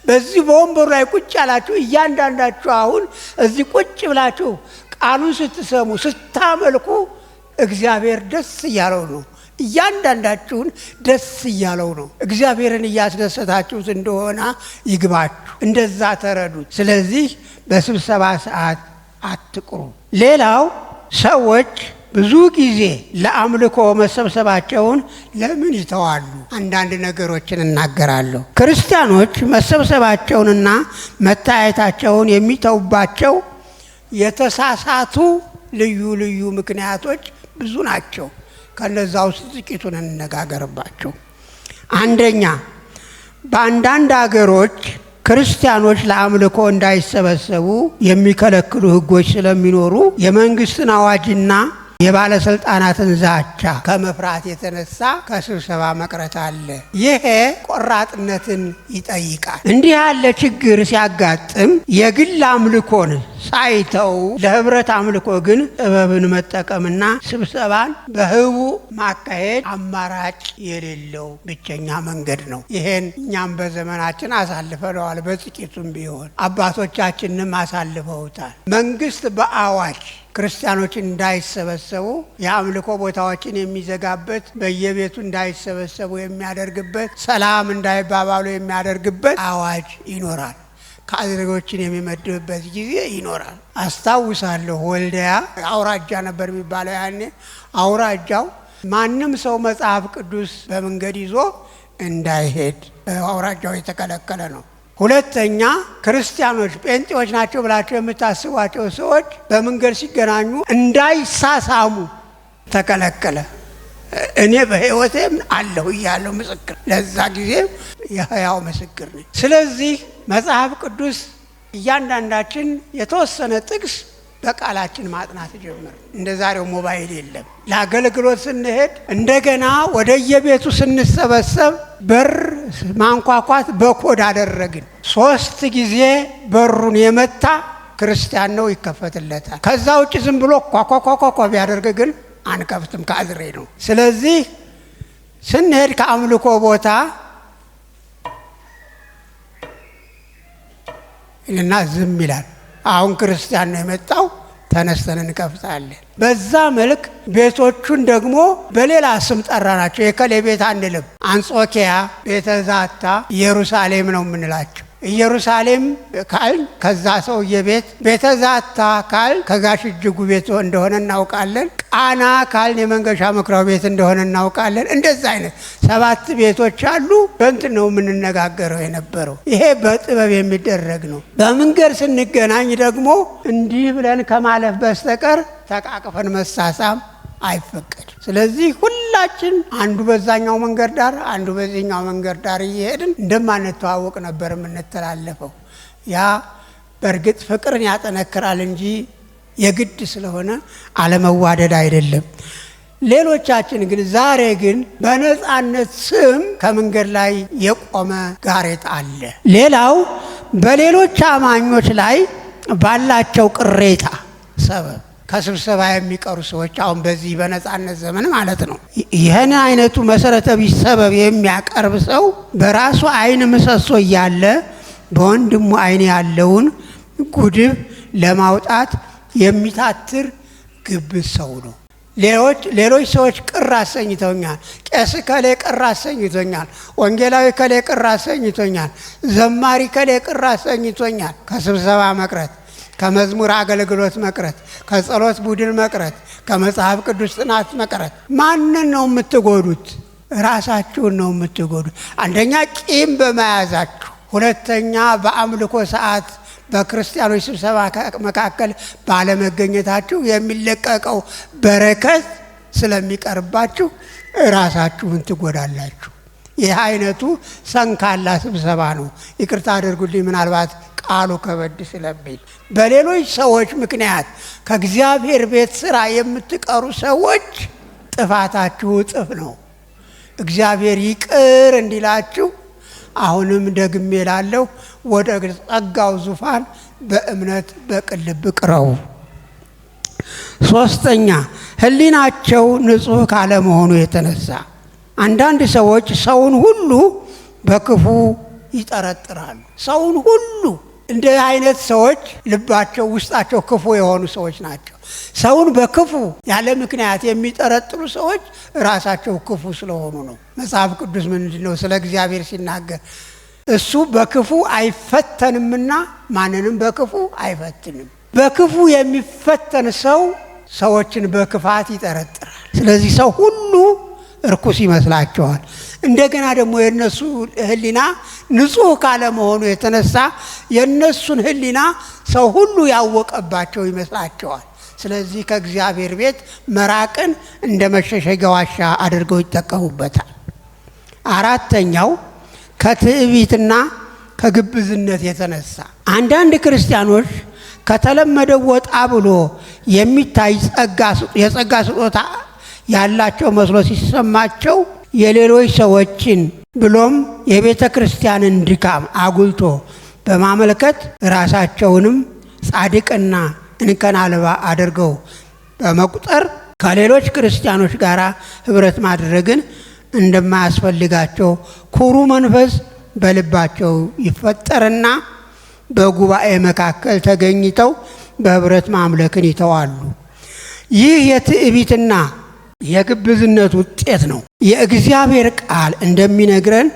በዚህ በወንበሩ ላይ ቁጭ ያላችሁ እያንዳንዳችሁ አሁን እዚህ ቁጭ ብላችሁ ቃሉን ስትሰሙ ስታመልኩ እግዚአብሔር ደስ እያለው ነው። እያንዳንዳችሁን ደስ እያለው ነው። እግዚአብሔርን እያስደሰታችሁት እንደሆነ ይግባችሁ፣ እንደዛ ተረዱት። ስለዚህ በስብሰባ ሰዓት አትቅሩ። ሌላው ሰዎች ብዙ ጊዜ ለአምልኮ መሰብሰባቸውን ለምን ይተዋሉ? አንዳንድ ነገሮችን እናገራለሁ። ክርስቲያኖች መሰብሰባቸውንና መታየታቸውን የሚተውባቸው የተሳሳቱ ልዩ ልዩ ምክንያቶች ብዙ ናቸው። ከነዛ ውስጥ ጥቂቱን እንነጋገርባቸው። አንደኛ፣ በአንዳንድ አገሮች ክርስቲያኖች ለአምልኮ እንዳይሰበሰቡ የሚከለክሉ ሕጎች ስለሚኖሩ የመንግስትን አዋጅና የባለስልጣናትን ዛቻ ከመፍራት የተነሳ ከስብሰባ መቅረት አለ። ይሄ ቆራጥነትን ይጠይቃል። እንዲህ ያለ ችግር ሲያጋጥም የግል አምልኮን ሳይተው ለህብረት አምልኮ ግን ጥበብን መጠቀምና ስብሰባን በህቡ ማካሄድ አማራጭ የሌለው ብቸኛ መንገድ ነው። ይሄን እኛም በዘመናችን አሳልፈነዋል። በጥቂቱም ቢሆን አባቶቻችንም አሳልፈውታል። መንግስት በአዋጅ ክርስቲያኖች እንዳይሰበሰቡ የአምልኮ ቦታዎችን የሚዘጋበት፣ በየቤቱ እንዳይሰበሰቡ የሚያደርግበት፣ ሰላም እንዳይባባሉ የሚያደርግበት አዋጅ ይኖራል። ካድሬዎችን የሚመድብበት ጊዜ ይኖራል። አስታውሳለሁ ወልዲያ አውራጃ ነበር የሚባለው ያኔ። አውራጃው ማንም ሰው መጽሐፍ ቅዱስ በመንገድ ይዞ እንዳይሄድ አውራጃው የተከለከለ ነው። ሁለተኛ ክርስቲያኖች ጴንጤዎች ናቸው ብላቸው የምታስቧቸው ሰዎች በመንገድ ሲገናኙ እንዳይሳሳሙ ተከለከለ። እኔ በህይወቴም አለሁ እያለሁ ምስክር፣ ለዛ ጊዜ የሕያው ምስክር ነኝ። ስለዚህ መጽሐፍ ቅዱስ እያንዳንዳችን የተወሰነ ጥቅስ በቃላችን ማጥናት ጀመር። እንደ ዛሬው ሞባይል የለም። ለአገልግሎት ስንሄድ እንደገና ወደ የቤቱ ስንሰበሰብ በር ማንኳኳት በኮድ አደረግን። 3 ጊዜ በሩን የመታ ክርስቲያን ነው ይከፈትለታል። ከዛ ውጭ ዝም ብሎ ኳኳኳኳ ቢያደርግ ግን አንከፍትም፣ ካድሬ ነው። ስለዚህ ስንሄድ ከአምልኮ ቦታ እና ዝም ይላል። አሁን ክርስቲያን ነው የመጣው፣ ተነስተን እንከፍታለን። በዛ መልክ ቤቶቹን ደግሞ በሌላ ስም ጠራናቸው። የከሌ ቤት አንልም። አንጾኪያ፣ ቤተ ዛታ፣ ኢየሩሳሌም ነው የምንላቸው። ኢየሩሳሌም ካል ከዛ ሰውዬ ቤት፣ ቤተ ዛታ ካል ከጋሽ እጅጉ ቤት እንደሆነ እናውቃለን። ቃና ካል የመንገሻ መክራው ቤት እንደሆነ እናውቃለን። እንደዛ አይነት 7 ቤቶች አሉ። በእንትን ነው የምንነጋገረው የነበረው። ይሄ በጥበብ የሚደረግ ነው። በመንገድ ስንገናኝ ደግሞ እንዲህ ብለን ከማለፍ በስተቀር ተቃቅፈን መሳሳም አይፈቀድም። ስለዚህ ሁላችን አንዱ በዛኛው መንገድ ዳር አንዱ በዚህኛው መንገድ ዳር እየሄድን እንደማንተዋወቅ ነበር የምንተላለፈው። ያ በእርግጥ ፍቅርን ያጠነክራል እንጂ የግድ ስለሆነ አለመዋደድ አይደለም። ሌሎቻችን ግን ዛሬ ግን በነፃነት ስም ከመንገድ ላይ የቆመ ጋሬጣ አለ። ሌላው በሌሎች አማኞች ላይ ባላቸው ቅሬታ ሰበብ ከስብሰባ የሚቀሩ ሰዎች አሁን በዚህ በነፃነት ዘመን ማለት ነው። ይህን አይነቱ መሰረተ ቢስ ሰበብ የሚያቀርብ ሰው በራሱ አይን ምሰሶ እያለ በወንድሙ አይን ያለውን ጉድፍ ለማውጣት የሚታትር ግብዝ ሰው ነው። ሌሎች ሰዎች ቅር አሰኝተውኛል፣ ቄስ ከሌ ቅር አሰኝቶኛል፣ ወንጌላዊ ከሌ ቅር አሰኝቶኛል፣ ዘማሪ ከሌ ቅር አሰኝቶኛል። ከስብሰባ መቅረት፣ ከመዝሙር አገልግሎት መቅረት፣ ከጸሎት ቡድን መቅረት፣ ከመጽሐፍ ቅዱስ ጥናት መቅረት። ማንን ነው የምትጎዱት? ራሳችሁን ነው የምትጎዱት። አንደኛ ቂም በመያዛችሁ፣ ሁለተኛ በአምልኮ ሰዓት በክርስቲያኖች ስብሰባ መካከል ባለመገኘታችሁ የሚለቀቀው በረከት ስለሚቀርባችሁ ራሳችሁን ትጎዳላችሁ። ይህ አይነቱ ሰንካላ ስብሰባ ነው። ይቅርታ አድርጉልኝ ምናልባት ቃሉ ከበድ ስለሚል። በሌሎች ሰዎች ምክንያት ከእግዚአብሔር ቤት ስራ የምትቀሩ ሰዎች ጥፋታችሁ እጥፍ ነው። እግዚአብሔር ይቅር እንዲላችሁ አሁንም ደግሜ እላለሁ፣ ወደ ጸጋው ዙፋን በእምነት በቅን ልብ ቅረቡ። ሶስተኛ ሕሊናቸው ንጹሕ ካለመሆኑ የተነሳ አንዳንድ ሰዎች ሰውን ሁሉ በክፉ ይጠረጥራሉ። ሰውን ሁሉ እንደ አይነት ሰዎች ልባቸው ውስጣቸው ክፉ የሆኑ ሰዎች ናቸው። ሰውን በክፉ ያለ ምክንያት የሚጠረጥሩ ሰዎች ራሳቸው ክፉ ስለሆኑ ነው። መጽሐፍ ቅዱስ ምንድነው ስለ እግዚአብሔር ሲናገር? እሱ በክፉ አይፈተንምና ማንንም በክፉ አይፈትንም። በክፉ የሚፈተን ሰው ሰዎችን በክፋት ይጠረጥራል። ስለዚህ ሰው ሁሉ እርኩስ ይመስላቸዋል። እንደገና ደግሞ የነሱ ሕሊና ንጹሕ ካለመሆኑ የተነሳ የነሱን ሕሊና ሰው ሁሉ ያወቀባቸው ይመስላቸዋል። ስለዚህ ከእግዚአብሔር ቤት መራቅን እንደ መሸሸጊያ ዋሻ አድርገው ይጠቀሙበታል። አራተኛው ከትዕቢትና ከግብዝነት የተነሳ አንዳንድ ክርስቲያኖች ከተለመደው ወጣ ብሎ የሚታይ የጸጋ ስጦታ ያላቸው መስሎ ሲሰማቸው የሌሎች ሰዎችን ብሎም የቤተ ክርስቲያንን ድካም አጉልቶ በማመልከት ራሳቸውንም ጻድቅና እንከን አልባ አድርገው በመቁጠር ከሌሎች ክርስቲያኖች ጋር ህብረት ማድረግን እንደማያስፈልጋቸው ኩሩ መንፈስ በልባቸው ይፈጠርና በጉባኤ መካከል ተገኝተው በህብረት ማምለክን ይተዋሉ። ይህ የትዕቢትና የግብዝነት ውጤት ነው። የእግዚአብሔር ቃል እንደሚነግረን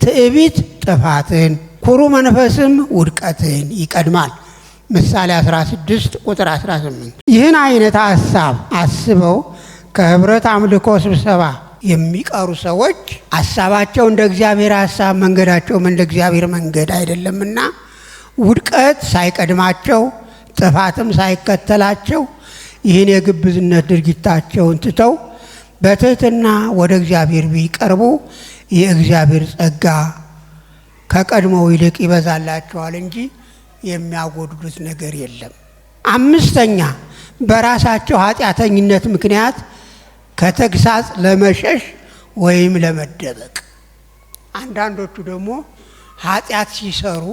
ትዕቢት ጥፋትን፣ ኩሩ መንፈስም ውድቀትን ይቀድማል። ምሳሌ 16 ቁጥር 18። ይህን አይነት ሐሳብ አስበው ከህብረት አምልኮ ስብሰባ የሚቀሩ ሰዎች ሐሳባቸው እንደ እግዚአብሔር ሐሳብ፣ መንገዳቸውም እንደ እግዚአብሔር መንገድ አይደለምና ውድቀት ሳይቀድማቸው ጥፋትም ሳይከተላቸው ይህን የግብዝነት ድርጊታቸውን ትተው በትህትና ወደ እግዚአብሔር ቢቀርቡ የእግዚአብሔር ጸጋ ከቀድሞው ይልቅ ይበዛላቸዋል እንጂ የሚያጎድሉት ነገር የለም። አምስተኛ በራሳቸው ኃጢአተኝነት ምክንያት ከተግሳጽ ለመሸሽ ወይም ለመደበቅ። አንዳንዶቹ ደግሞ ኃጢአት ሲሰሩ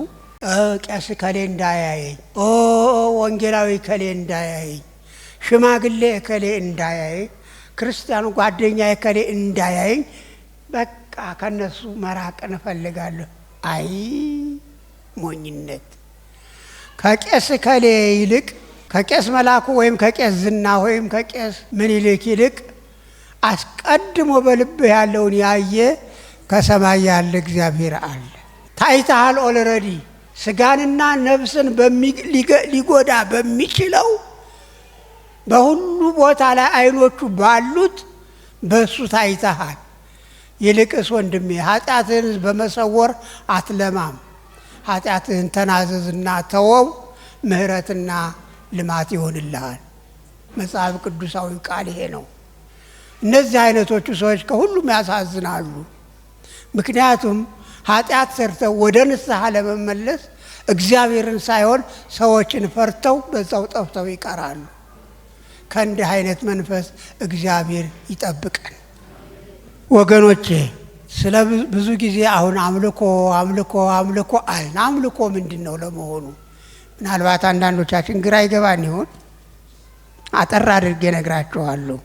ቄስ ከሌ እንዳያየኝ፣ ወንጌላዊ ከሌ እንዳያየኝ፣ ሽማግሌ ከሌ እንዳያየኝ፣ ክርስቲያኑ ጓደኛ ከሌ እንዳያየኝ፣ በቃ ከነሱ መራቅን እፈልጋለሁ። አይ ሞኝነት! ከቄስ ከሌ ይልቅ ከቄስ መላኩ ወይም ከቄስ ዝና ወይም ከቄስ ምኒልክ ይልቅ አስቀድሞ በልብህ ያለውን ያየ ከሰማይ ያለ እግዚአብሔር አለ። ታይተሃል ኦልሬዲ። ስጋንና ነፍስን ሊጎዳ በሚችለው በሁሉ ቦታ ላይ አይኖቹ ባሉት በሱ ታይተሃል። ይልቅስ ወንድሜ ኃጢአትህን በመሰወር አትለማም። ኃጢአትህን ተናዘዝና ተወው፣ ምህረትና ልማት ይሆንልሃል። መጽሐፍ ቅዱሳዊ ቃል ይሄ ነው። እነዚህ አይነቶቹ ሰዎች ከሁሉም ያሳዝናሉ። ምክንያቱም ኃጢአት ሰርተው ወደ ንስሐ ለመመለስ እግዚአብሔርን ሳይሆን ሰዎችን ፈርተው በዛው ጠፍተው ይቀራሉ። ከእንዲህ አይነት መንፈስ እግዚአብሔር ይጠብቀን። ወገኖቼ ስለ ብዙ ጊዜ አሁን አምልኮ አምልኮ አምልኮ አልን። አምልኮ ምንድን ነው ለመሆኑ? ምናልባት አንዳንዶቻችን ግራ ይገባን ይሆን? አጠር አድርጌ ነግራችኋለሁ።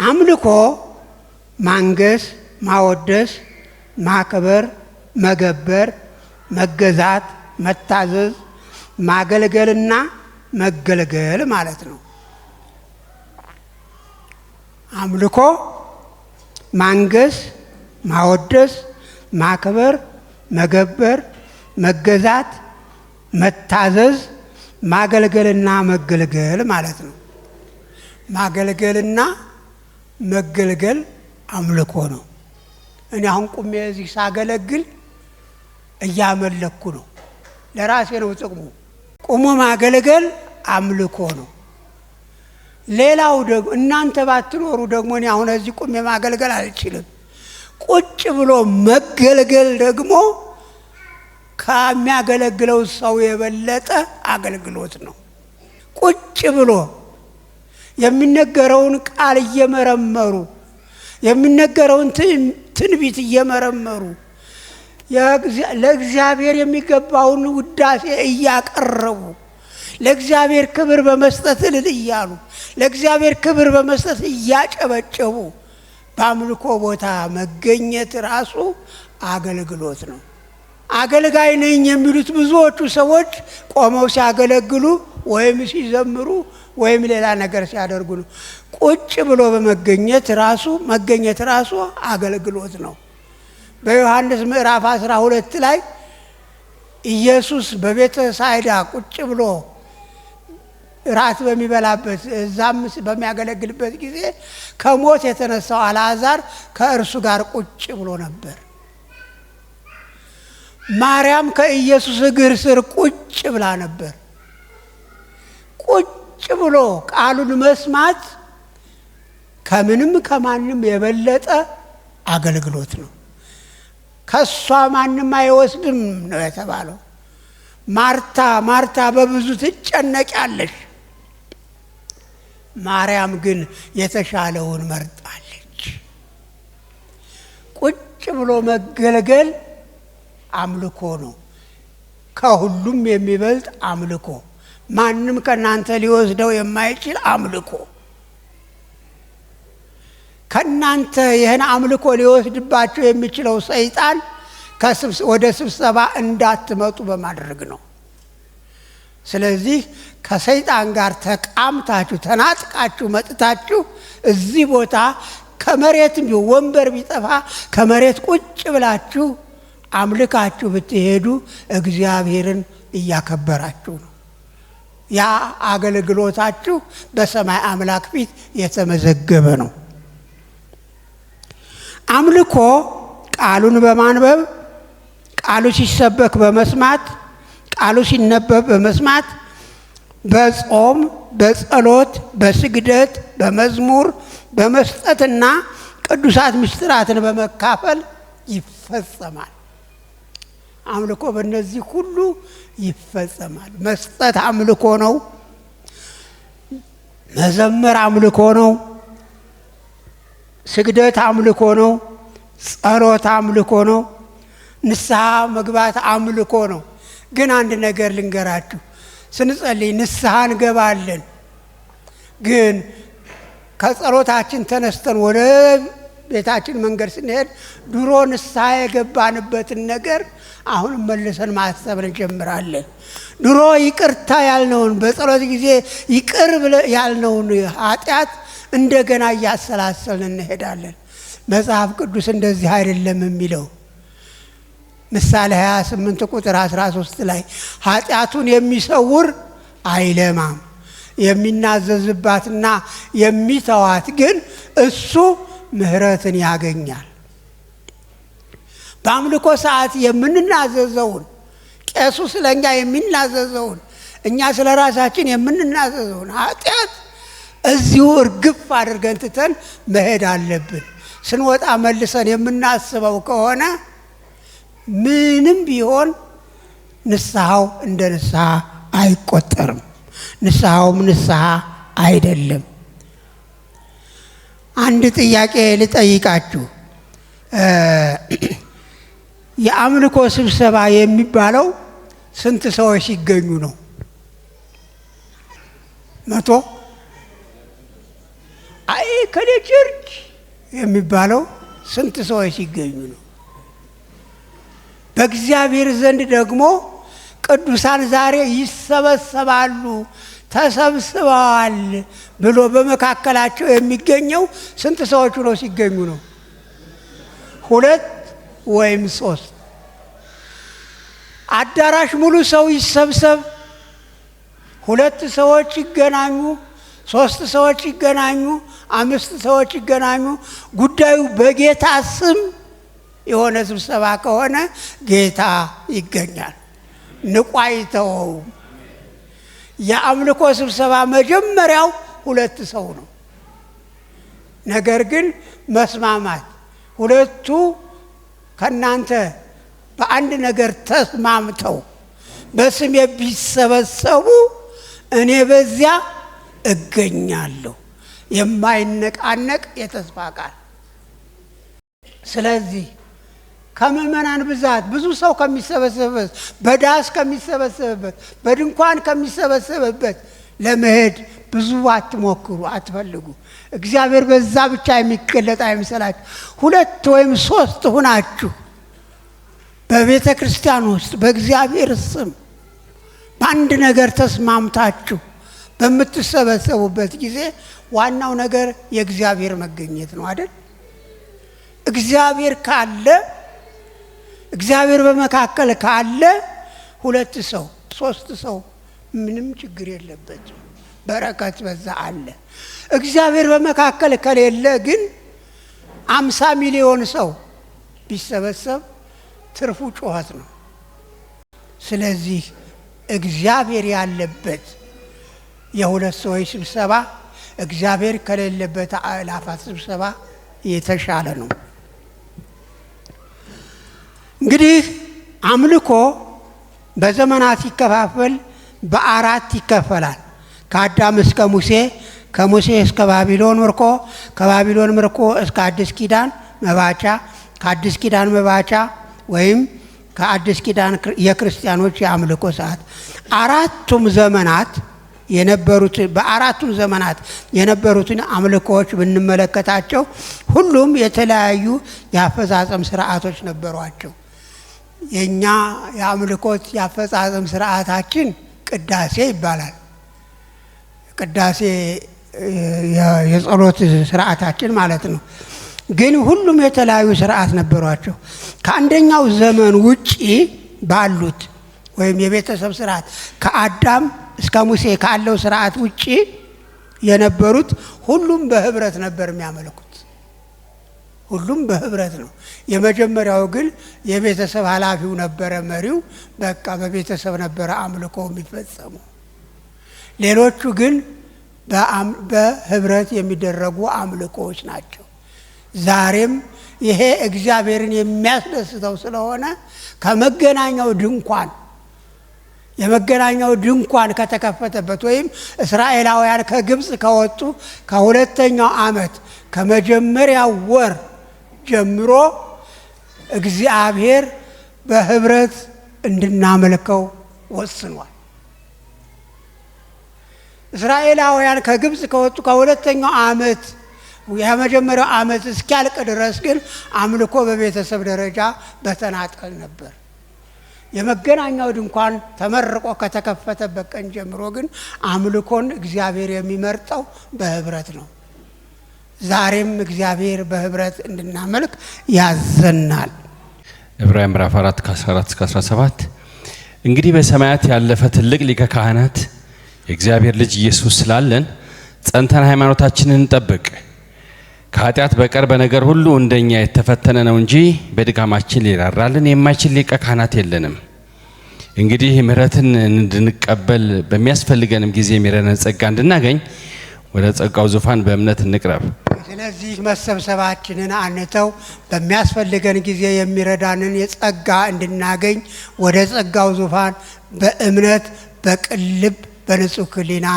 አምልኮ ማንገስ፣ ማወደስ፣ ማክበር፣ መገበር፣ መገዛት፣ መታዘዝ፣ ማገልገልና መገልገል ማለት ነው። አምልኮ ማንገስ፣ ማወደስ፣ ማክበር፣ መገበር፣ መገዛት፣ መታዘዝ፣ ማገልገልና መገልገል ማለት ነው። ማገልገልና መገልገል አምልኮ ነው። እኔ አሁን ቁሜ እዚህ ሳገለግል እያመለኩ ነው። ለራሴ ነው ጥቅሙ። ቁሞ ማገልገል አምልኮ ነው። ሌላው ደግሞ እናንተ ባትኖሩ ደግሞ እኔ አሁን እዚህ ቁሜ ማገልገል አልችልም። ቁጭ ብሎ መገልገል ደግሞ ከሚያገለግለው ሰው የበለጠ አገልግሎት ነው። ቁጭ ብሎ የሚነገረውን ቃል እየመረመሩ የሚነገረውን ትንቢት እየመረመሩ ለእግዚአብሔር የሚገባውን ውዳሴ እያቀረቡ ለእግዚአብሔር ክብር በመስጠት እልል እያሉ ለእግዚአብሔር ክብር በመስጠት እያጨበጨቡ በአምልኮ ቦታ መገኘት ራሱ አገልግሎት ነው። አገልጋይ ነኝ የሚሉት ብዙዎቹ ሰዎች ቆመው ሲያገለግሉ ወይም ሲዘምሩ ወይም ሌላ ነገር ሲያደርጉ ነው። ቁጭ ብሎ በመገኘት ራሱ አገልግሎት ነው። በዮሐንስ ምዕራፍ 12 ላይ ኢየሱስ በቤተ ሳይዳ ቁጭ ብሎ ራት በሚበላበት እዛም በሚያገለግልበት ጊዜ ከሞት የተነሳው አልዓዛር ከእርሱ ጋር ቁጭ ብሎ ነበር። ማርያም ከኢየሱስ እግር ስር ቁጭ ብላ ነበር። ቁጭ ብሎ ቃሉን መስማት ከምንም ከማንም የበለጠ አገልግሎት ነው። ከሷ ማንም አይወስድም ነው የተባለው። ማርታ ማርታ በብዙ ትጨነቂያለሽ፣ ማርያም ግን የተሻለውን መርጣለች። ቁጭ ብሎ መገልገል አምልኮ ነው። ከሁሉም የሚበልጥ አምልኮ፣ ማንም ከናንተ ሊወስደው የማይችል አምልኮ። ከናንተ ይህን አምልኮ ሊወስድባቸው የሚችለው ሰይጣን ወደ ስብሰባ እንዳትመጡ በማድረግ ነው። ስለዚህ ከሰይጣን ጋር ተቃምታችሁ ተናጥቃችሁ መጥታችሁ እዚህ ቦታ ከመሬትም ወንበር ቢጠፋ ከመሬት ቁጭ ብላችሁ አምልካችሁ ብትሄዱ እግዚአብሔርን እያከበራችሁ ነው። ያ አገልግሎታችሁ በሰማይ አምላክ ፊት የተመዘገበ ነው። አምልኮ ቃሉን በማንበብ፣ ቃሉ ሲሰበክ በመስማት፣ ቃሉ ሲነበብ በመስማት፣ በጾም፣ በጸሎት፣ በስግደት፣ በመዝሙር፣ በመስጠትና ቅዱሳት ምስጢራትን በመካፈል ይፈጸማል። አምልኮ በእነዚህ ሁሉ ይፈጸማል። መስጠት አምልኮ ነው። መዘመር አምልኮ ነው። ስግደት አምልኮ ነው። ጸሎት አምልኮ ነው። ንስሐ መግባት አምልኮ ነው። ግን አንድ ነገር ልንገራችሁ፣ ስንጸልይ ንስሐ እንገባለን። ግን ከጸሎታችን ተነስተን ወደ ቤታችን መንገድ ስንሄድ ድሮ ንስሐ የገባንበትን ነገር አሁን መልሰን ማሰብ እንጀምራለን። ድሮ ይቅርታ ያልነውን በጸሎት ጊዜ ይቅር ያልነውን ኃጢአት እንደገና እያሰላሰልን እንሄዳለን። መጽሐፍ ቅዱስ እንደዚህ አይደለም የሚለው። ምሳሌ 28 ቁጥር 13 ላይ ኃጢአቱን የሚሰውር አይለማም፣ የሚናዘዝባትና የሚተዋት ግን እሱ ምሕረትን ያገኛል። በአምልኮ ሰዓት የምንናዘዘውን፣ ቄሱ ስለኛ የሚናዘዘውን፣ እኛ ስለ ራሳችን የምንናዘዘውን ኃጢአት እዚሁ እርግፍ አድርገን ትተን መሄድ አለብን። ስንወጣ መልሰን የምናስበው ከሆነ ምንም ቢሆን ንስሐው እንደ ንስሐ አይቆጠርም። ንስሐውም ንስሐ አይደለም። አንድ ጥያቄ ልጠይቃችሁ። የአምልኮ ስብሰባ የሚባለው ስንት ሰዎች ሲገኙ ነው? 100? አይ ከሌ ቸርች የሚባለው ስንት ሰዎች ሲገኙ ነው? በእግዚአብሔር ዘንድ ደግሞ ቅዱሳን ዛሬ ይሰበሰባሉ፣ ተሰብስበዋል ብሎ በመካከላቸው የሚገኘው ስንት ሰዎች ነው ሲገኙ ነው? 2 ወይም 3። አዳራሽ ሙሉ ሰው ይሰብሰብ፣ 2 ሰዎች ይገናኙ፣ 3 ሰዎች ይገናኙ፣ 5 ሰዎች ይገናኙ፣ ጉዳዩ በጌታ ስም የሆነ ስብሰባ ከሆነ ጌታ ይገኛል። ንቁ አይተወውም። የአምልኮ ስብሰባ መጀመሪያው 2 ሰው ነው። ነገር ግን መስማማት፣ 2ቱ ከናንተ በአንድ ነገር ተስማምተው በስሜ ቢሰበሰቡ እኔ በዚያ እገኛለሁ። የማይነቃነቅ የተስፋ ቃል። ስለዚህ ከምእመናን ብዛት ብዙ ሰው ከሚሰበሰብበት፣ በዳስ ከሚሰበሰብበት፣ በድንኳን ከሚሰበሰብበት ለመሄድ ብዙ አትሞክሩ፣ አትፈልጉ። እግዚአብሔር በዛ ብቻ የሚገለጥ አይምሰላችሁ። 2 ወይም 3 ሁናችሁ በቤተ ክርስቲያን ውስጥ በእግዚአብሔር ስም በአንድ ነገር ተስማምታችሁ በምትሰበሰቡበት ጊዜ ዋናው ነገር የእግዚአብሔር መገኘት ነው አይደል? እግዚአብሔር ካለ፣ እግዚአብሔር በመካከል ካለ 2 ሰው 3 ሰው ምንም ችግር የለበትም። በረከት በዛ አለ። እግዚአብሔር በመካከል ከሌለ ግን 50 ሚሊዮን ሰው ቢሰበሰብ ትርፉ ጩኸት ነው። ስለዚህ እግዚአብሔር ያለበት የ2 ሰዎች ስብሰባ እግዚአብሔር ከሌለበት አእላፋት ስብሰባ የተሻለ ነው። እንግዲህ አምልኮ በዘመናት ሲከፋፈል በ4 ይከፈላል። ከአዳም እስከ ሙሴ፣ ከሙሴ እስከ ባቢሎን ምርኮ፣ ከባቢሎን ምርኮ እስከ አዲስ ኪዳን መባቻ፣ ከአዲስ ኪዳን መባቻ ወይም ከአዲስ ኪዳን የክርስቲያኖች የአምልኮ ሰዓት አራቱም ዘመናት የነበሩትን አምልኮዎች ብንመለከታቸው ሁሉም የተለያዩ የአፈጻጸም ስርዓቶች ነበሯቸው። የኛ የአምልኮት የአፈጻጸም ስርዓታችን ቅዳሴ ይባላል። ቅዳሴ የጸሎት ስርዓታችን ማለት ነው። ግን ሁሉም የተለያዩ ስርዓት ነበሯቸው። ከአንደኛው ዘመን ውጪ ባሉት ወይም የቤተሰብ ስርዓት ከአዳም እስከ ሙሴ ካለው ስርዓት ውጪ የነበሩት ሁሉም በህብረት ነበር የሚያመልኩት። ሁሉም በህብረት ነው። የመጀመሪያው ግን የቤተሰብ ኃላፊው ነበረ መሪው። በቃ በቤተሰብ ነበረ አምልኮ የሚፈጸመው። ሌሎቹ ግን በህብረት የሚደረጉ አምልኮዎች ናቸው። ዛሬም ይሄ እግዚአብሔርን የሚያስደስተው ስለሆነ የመገናኛው ድንኳን ከተከፈተበት ወይም እስራኤላውያን ከግብጽ ከወጡ ከሁለተኛው ዓመት ከመጀመሪያው ወር ጀምሮ እግዚአብሔር በህብረት እንድናመልከው ወስኗል። እስራኤላውያን ከግብጽ ከወጡ ከሁለተኛው ዓመት የመጀመሪያው ዓመት እስኪያልቅ ድረስ ግን አምልኮ በቤተሰብ ደረጃ በተናጠል ነበር። የመገናኛው ድንኳን ተመርቆ ከተከፈተበት ቀን ጀምሮ ግን አምልኮን እግዚአብሔር የሚመርጠው በህብረት ነው። ዛሬም እግዚአብሔር በህብረት እንድናመልክ ያዘናል። ዕብራውያን ምዕራፍ 4 ከ14 እስከ 17 እንግዲህ በሰማያት ያለፈ ትልቅ ሊቀ ካህናት የእግዚአብሔር ልጅ ኢየሱስ ስላለን ጸንተን ሃይማኖታችንን እንጠብቅ። ከኃጢአት በቀር በነገር ሁሉ እንደኛ የተፈተነ ነው እንጂ በድካማችን ሊራራልን የማይችል ሊቀ ካህናት የለንም። እንግዲህ ምሕረትን እንድንቀበል በሚያስፈልገንም ጊዜ የሚረዳንን ጸጋ እንድናገኝ ወደ ጸጋው ዙፋን በእምነት እንቅረብ። ስለዚህ መሰብሰባችንን አንተው በሚያስፈልገን ጊዜ የሚረዳንን የጸጋ እንድናገኝ ወደ ጸጋው ዙፋን በእምነት በቅልብ በንጹህ ሕሊና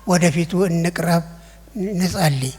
ወደፊቱ እንቅረብ፣ እንጸልይ።